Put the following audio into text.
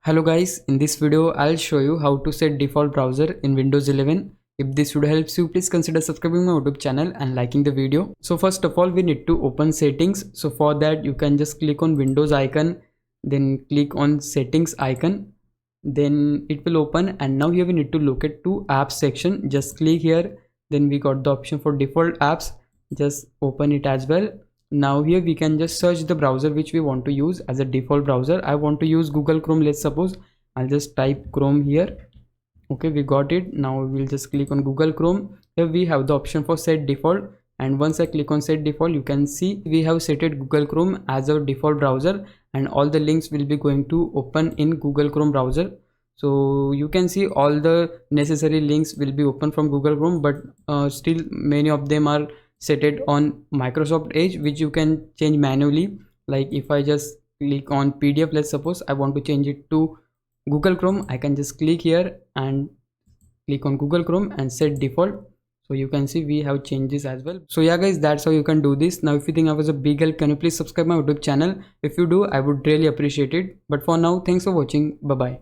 Hello guys, in this video I'll show you how to set default browser in Windows 11. If this video helps you, please consider subscribing my YouTube channel and liking the video. So first of all we need to open settings. So for that you can just click on Windows icon, then click on settings icon, then it will open, and now here we need to locate to apps section. Just click here, then we got the option for default apps. Just open it as well. Now here we can just search the browser which we want to use as a default browser. I want to use Google Chrome. Let's suppose I'll just type Chrome here. Okay, we got it. Now we'll just click on Google Chrome. Here we have the option for set default, and once I click on set default, you can see we have set it Google Chrome as our default browser, and all the links will be going to open in Google Chrome browser. So you can see all the necessary links will be open from Google Chrome, but still many of them are set it on Microsoft Edge, which you can change manually. Like if I just click on PDF, let's suppose I want to change it to Google Chrome, I can just click here and click on Google Chrome and set default. So you can see we have changes as well. So yeah guys, that's how you can do this. Now if you think I was a big help, can you please subscribe my YouTube channel? If you do, I would really appreciate it. But for now, thanks for watching. Bye bye.